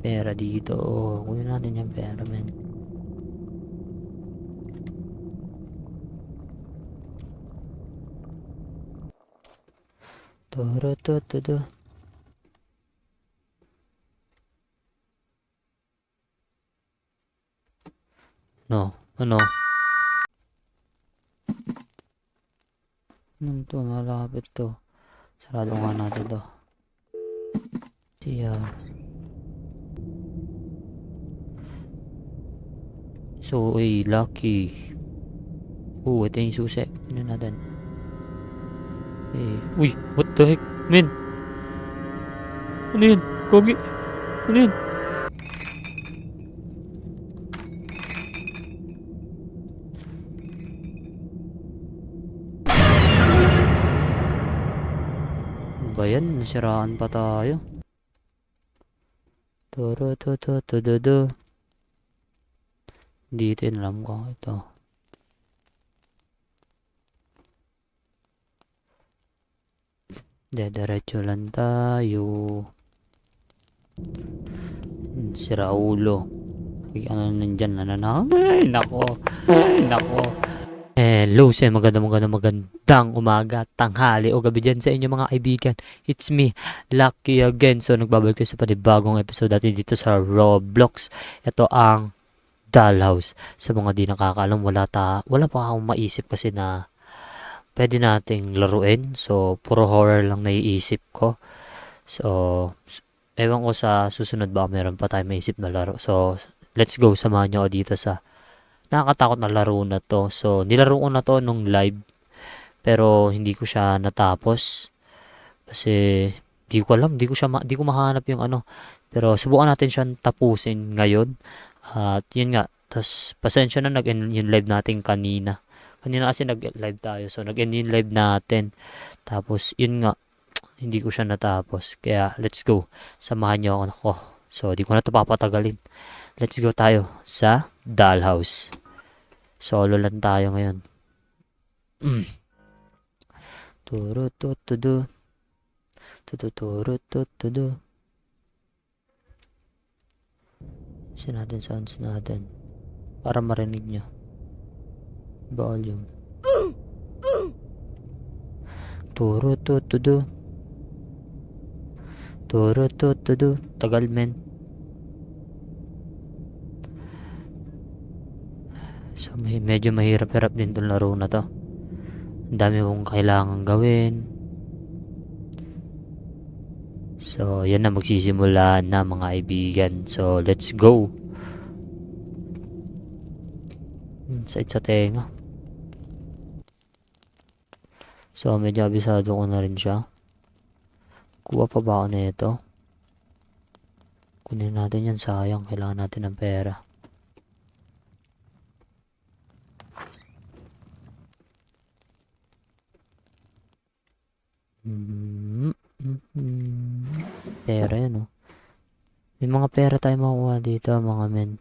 Pera dito. Oh, kunin natin yung pera, men. Toro to to to. No, ano? Anong to? Malapit to. Sarado nga natin to. Siya. So, lucky. Ito yung susi. Ano natin? Uy, what the heck? Men! Ano yun? Kogi! Ano yun? Ano ba yan? Nasiraan pa tayo. Toro to to to do do. Dito yun, alam ko. Ito. Diretso lang tayo. Si Raulo. Ano nandyan? Ay, nako. Ay, nako. Hello sa magandang umaga, tanghali o gabi dyan sa inyo mga kaibigan. It's me, Lucky again. So nagbabalik tayo sa panibagong episode natin dito sa Roblox. Ito ang Dollhouse. Sa mga di nakakaalam, wala pa akong maisip kasi na pwede nating laruin. So puro horror lang naiisip ko. So ewan ko sa susunod ba meron pa tayo maisip na laro. So let's go, samahan nyo ako dito sa nakakatakot na laro na to. So, nilaro ko na to nung live. Pero, hindi ko siya natapos. Kasi, di ko mahanap yung ano. Pero, subukan natin siyang tapusin ngayon. At, yun nga. Tas, pasensya na nag-end yung live natin kanina. Kanina kasi nag-live tayo. So, nag-end yung live natin. Tapos, yun nga. Hindi ko siya natapos. Kaya, let's go. Samahan niyo ako. So, di ko na ito papatagalin. Let's go tayo sa Dollhouse. Solo lang tayo ngayon. Turo to to do. Turo to to do. Natin sounds natin. Para marinig nyo. Volume. Turo to to do. Turo to to do. Tagal, men. So, medyo mahirap-hirap din itong laro na to. Ang dami mong kailangan gawin. So, yan na magsisimula na mga kaibigan. So, let's go. Side sa tenga. So, medyo abisado ko na rin siya. Kuha pa ba ako na ito? Kunin natin yan, sayang. Kailangan natin ng pera. Pera yan, oh. May mga pera tayo makuha dito, mga men.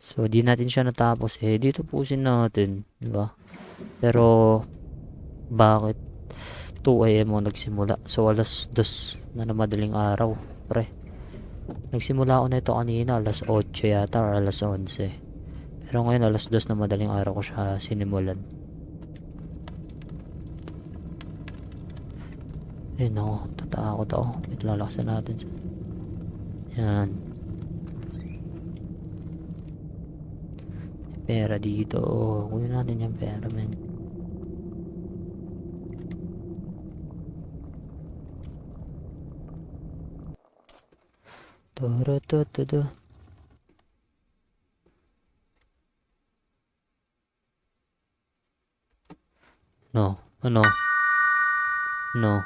So, di natin siya natapos. Dito pusin natin. Diba? Pero, bakit 2 AM mo nagsimula? So, alas 2 na madaling araw. Pre. Nagsimula ako na ito kanina. Alas 8 yata or alas 11. Pero ngayon, alas 2 na madaling araw ko siya sinimulan. No, tatakot ako. Wait, lalakasan natin. Yan. Pera dito. Kunin natin yung pera, men. Toro to to to. No, ano? No.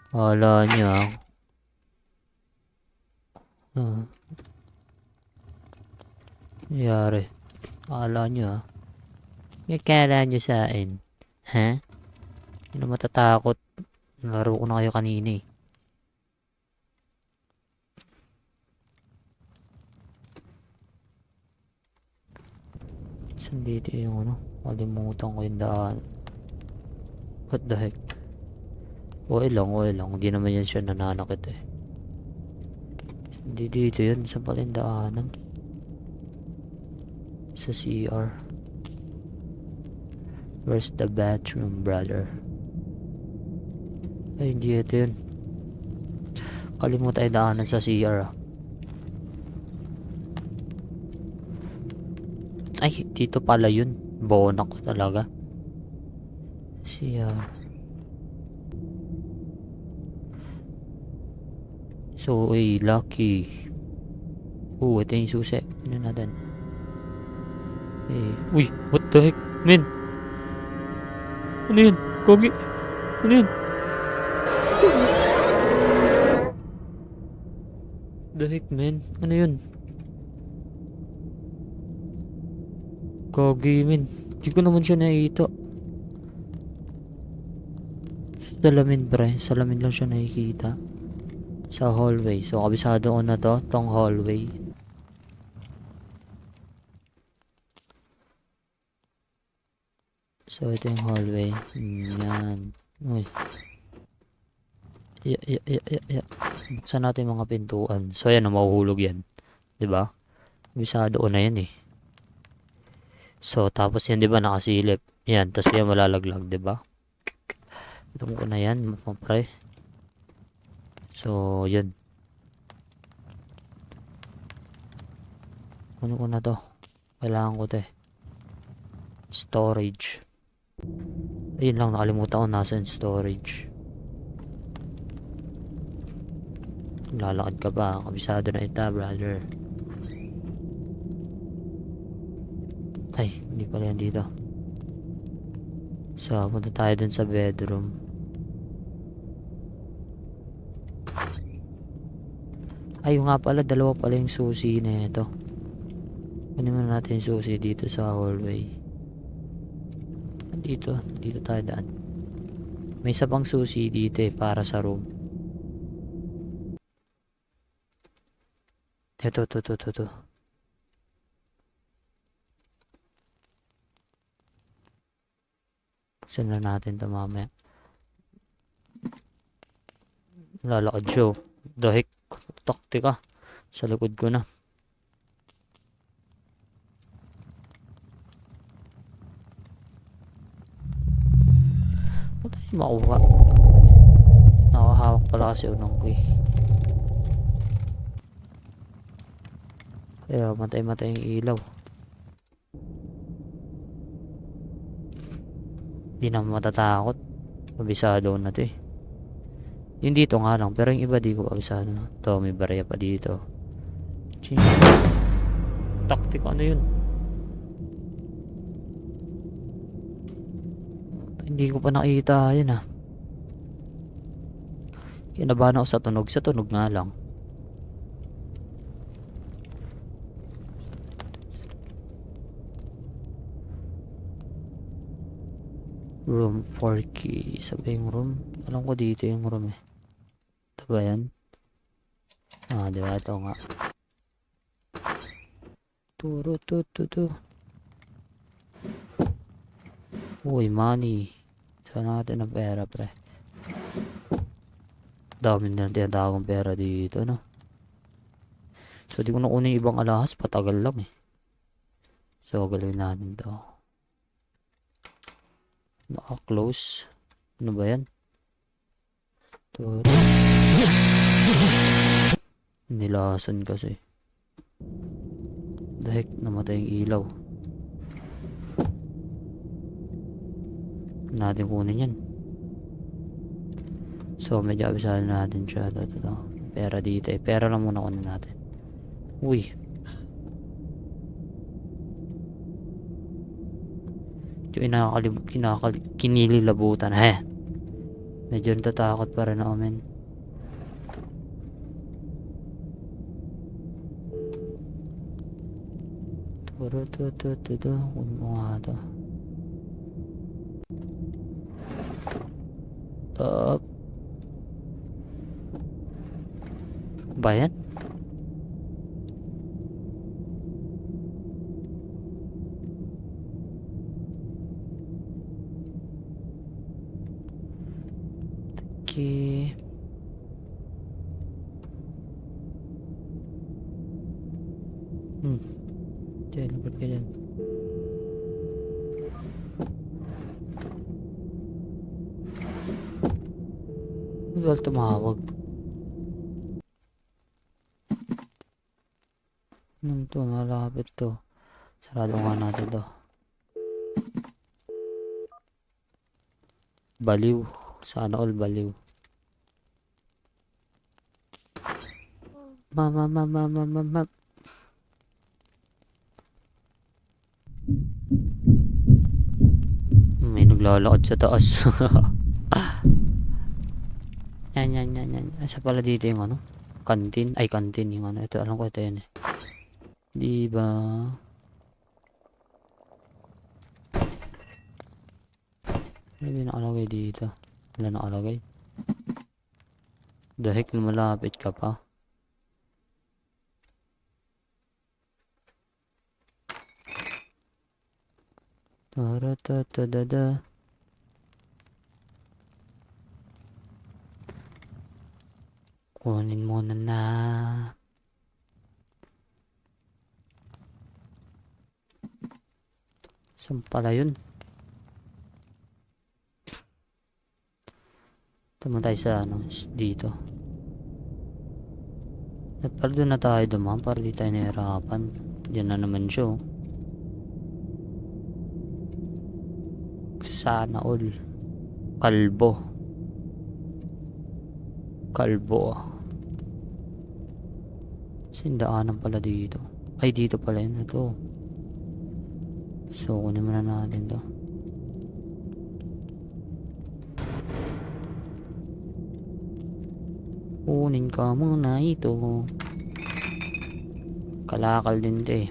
Wala niya. Yari. Akala nyo Akala nyo sa akin. Ha? Hindi na matatakot. Laro ko na kayo kanina eh. Saan dito yung ano? Kalimutan ko yung daan. What the heck? Okay lang. Hindi naman yan siya nananakit eh. Hindi dito yun. Sa palindaanan. Sa CR. Where's the bathroom, brother? Ay, hindi ito yun. Kalimutan tayo daanan sa CR ah. Ay, dito pala yun. Bona ko talaga. CR. So, lucky. Ito yung susi. Ano natin? Uy, what the heck, men? Ano yun? Kogi? Ano yun? The heck, men? Ano yun? Kogi, men. Hindi ko naman siya nakikita. Salamin, pre. Salamin lang siya nakikita. Sa hallway. So, kabisado ko na to. Tong hallway. So, ito yung hallway. Yan. Uy. Yeah. Buksan natin mga pintuan. So, ayan, mahuhulog yan. 'Di ba? Kabisado ko na yan eh. So, tapos yan, 'di ba, nakasilip. Yan, tapos yan malalaglag, 'di ba? Alam ko na yan, pre. So, yun. Ano ko na to? Kailangan ko to eh. Storage. Ayun lang, nakalimutan ko nasa storage. Lalakad ka ba? Kabisado na ita, brother. Ay, hindi pala yan dito. So, punta tayo dun sa bedroom. Ay, nga pala, dalawa pala yung susi na ito. Kunin muna natin yung susi dito sa hallway. Dito tayo daan. May isa pang susi dito eh, para sa room. Ito. Buksan na natin ito mamaya. Lalakad siya. The heck? Taktika. Sa likod ko na. Ba't tayo makuha? Nakahawak pala kasi unang ko eh. Kaya matay yung ilaw. Hindi na matatakot. Kabisado na to eh. Yung dito nga lang. Pero yung iba di ko kabisado. Ito, may barya pa dito. Taktik, ano yun? Hindi ko pa nakita yan ah. Kinabahan ako sa tunog. Sa tunog nga lang. Room 4 key. Sabi yung room. Alam ko dito yung room eh. Ito ba yan? Ah, diba? Ito nga. Turo. Uy, money. Saan natin ang pera, pre? Dami na tinatawag ang pera dito, no? So, di ko na kunin ibang alahas. Patagal lang eh. So, galawin natin to. Naka-close. Ano ba yan? Turo. Nilason kasi. The heck, namatay yung ilaw. Natin kunin yan. So, medyo abisado natin siya. Ito. Pera dito eh. Pera lang muna kunin natin. Uy. Yung kinililabutan. Medyo natatakot pa rin ako, men. Ito. Kunin mo nga ito. Bayan? Diyan, lapit ka dyan. Bagal tumawag. Anong to? Malapit to. Sarado nga natin to. Baliw. Sana all baliw. Ma. May naglalakad sa taas. Yan. Asa pala dito yung ano? Kantin. Ay, kantin yung ano. Ito, alam ko ito yan eh. Diba? Ano ba nakalagay dito? Wala nakalagay. The heck, lumalapit ka pa. Taratatadada. Kunin muna na. Saan pala yun? Tama tayo sa ano, dito. At pala doon na tayo dumaan para di tayo nahirapan. Diyan na naman siya. Sana all. Kalbo. Sindaanan pala dito. Ay, dito pala yun. Ito. So, kunin muna natin to. Kunin ka muna ito. Kalakal din to eh.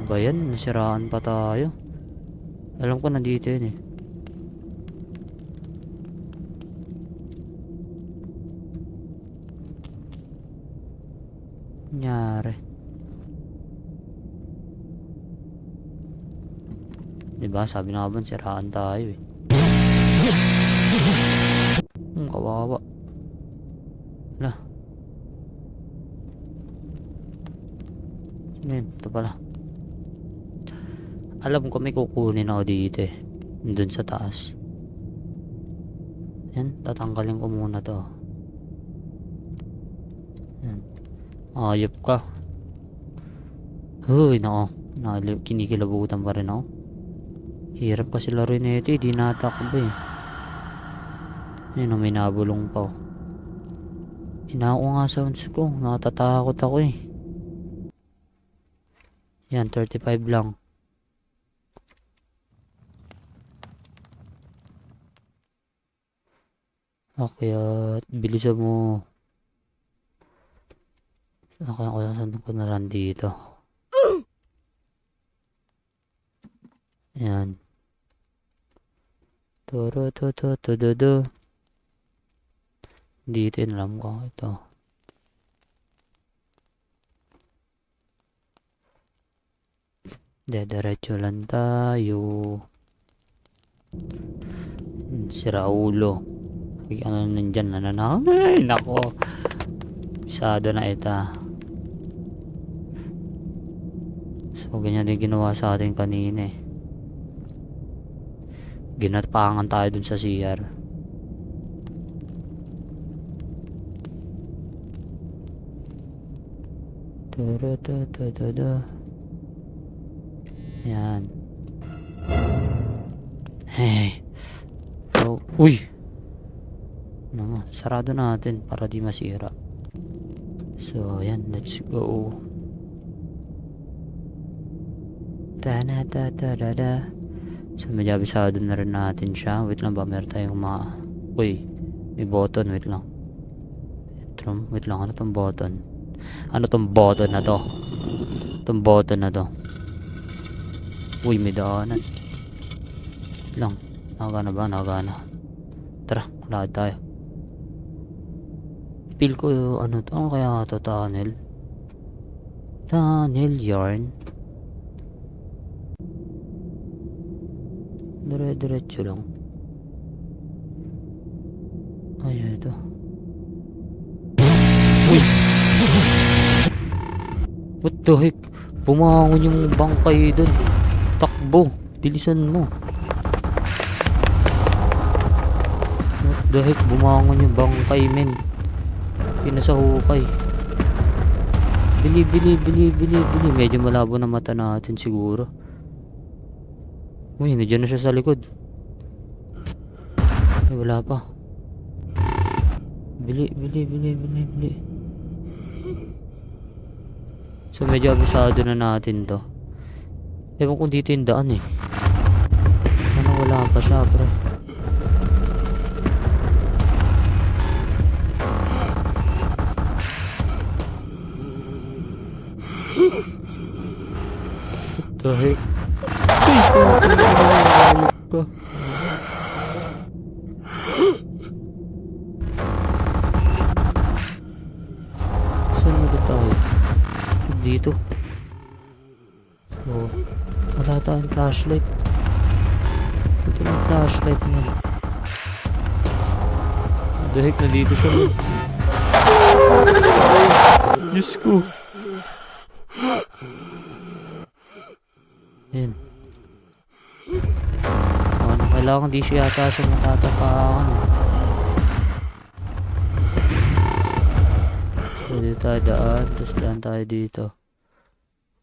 Ba yan? Nasiraan pa tayo. Alam ko nandito yun eh. Nangyari. Diba sabi na nga ba siraan tayo eh. Kawawa. Wala. Sino yun? Ito pala. Alam ko may kukunin ako dito eh. Doon sa taas. Yan, tatanggalin ko muna to. Yan. Ayop ka. Huy, nako. Kinikilabutan pa rin ako. Hirap kasi laro na ito eh. Di natakbo eh. Ayun, may nabulong pa. Hinako nga sounds ko. Natatakot ako eh. Yan, 35 lang. Okay, bilisan mo. Saan ko na lang dito. Yan. Toro. Dito yun alam ko. Ito. Diretso lang tayo. Sira ulo. Ano nandyan na. Ay, nako. Pisado na ita. So, ganyan din ginawa sa atin kanina eh. Ginapangan tayo dun sa CR. Yan. Hey. So, uy! Sarado natin para di masira. So, yan. Let's go. Ta-da-da-da-da. So, medyo abisado na rin natin siya. Wait lang ba? Meron tayong Uy! May button. Wait lang. Wait lang. Ano tong button? Ano tong button na to? Tong button na to. Uy, may daanan. Wait lang. Nakagana ba? Nakagana. Tara, lakad tayo. Feel ko ano to? Ano kaya to? Tunnel yarn. Dire-diretso lang. Ay, ito. Uy! What the heck? Bumangon yung bangkay dun. Takbo. Bilisan mo. What the heck? Bumangon yung bangkay, men. Pinasahukay. Bili. Medyo malabo na mata natin siguro. Uy, nandiyan na siya sa likod. Ay, wala pa. Bili. So, medyo abisado na natin to. Ewan kung dito yung daan eh. Sana wala pa siya, pre. What the heck? Ay, ayok ka. Saan mo ba tayo? Dito. So, wala tayong flashlight. Ito yung flashlight man. What the heck, nandito siya man. Diyos ko. Yan. Ano, kailangan di siya yata siya matatapakan. So, dito tayo daan. Tapos daan tayo dito.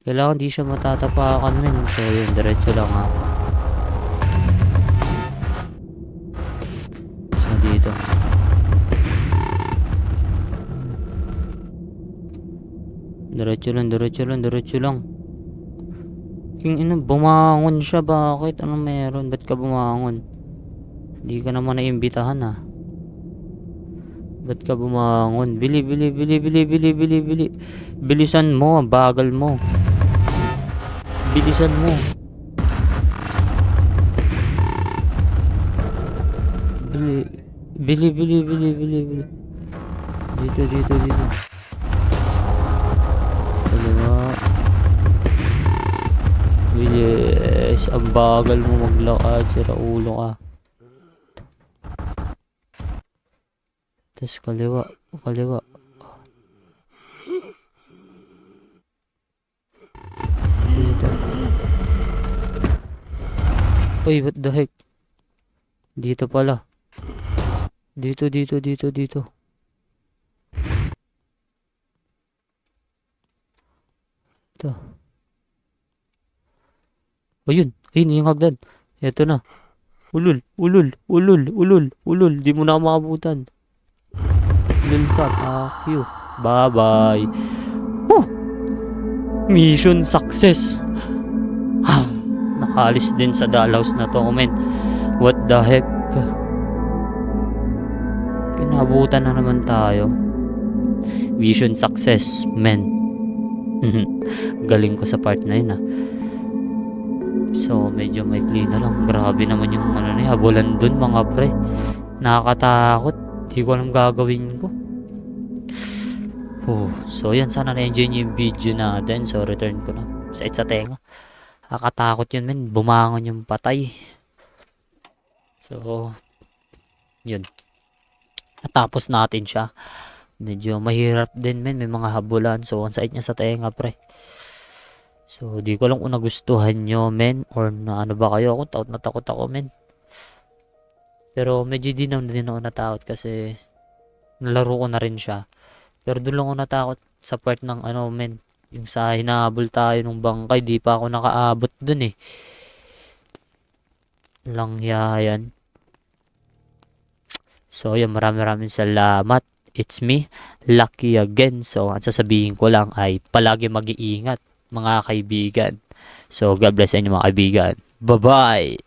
Kailangan di siya matatapakan, men. So, yun. Diretso lang, ha. So, dito. Diretso lang. King ina, bumangon siya. Bakit? Anong meron? Ba't ka bumangon? Hindi ka naman naimbitahan, ha. Ba't ka bumangon? Bili. Bilisan mo, ang bagal mo. Bilisan mo. Bili. Dito. Kaliwa. Bilis. Ang bagal mo maglakad. Sira ulo ka. Tapos kaliwa. Dito. Uy, what the heck? Dito pala. Dito. Ito. Ayun yung hagdan. Ito na. Ulul. Di mo na maabutan. Ulul ka. Fuck you. Bye-bye. Woo! Mission success. Nakalis din sa dollhouse na to, men. What the heck? Pinabutan na naman tayo. Mission success, men. Galing ko sa part na yun, ha. So, medyo maikli na lang. Grabe naman yung habulan dun, mga pre. Nakakatakot. Di ko alam gagawin ko. So, yan. Sana na-enjoy nyo yung video natin. So, return ko na. Sa tenga. Nakakatakot yun, men. Bumangon yung patay. So, yun. Natapos natin siya. Medyo mahirap din, men. May mga habulan. So, on site niya sa tenga, pre. So, di ko lang kung nagustuhan nyo, men. Or na ano ba kayo. Takot na takot ako, men. Pero medyo di na din ako natakot kasi nalaro ko na rin siya. Pero doon lang ako natakot sa part ng men. Yung sa hinahabol tayo ng bangkay. Di pa ako nakaabot dun eh. Langya yan. So, yan. Maraming salamat. It's me, Lucky again. So, ang sasabihin ko lang ay palagi mag-iingat, mga kaibigan. So, God bless sa inyo mga kaibigan. Bye-bye!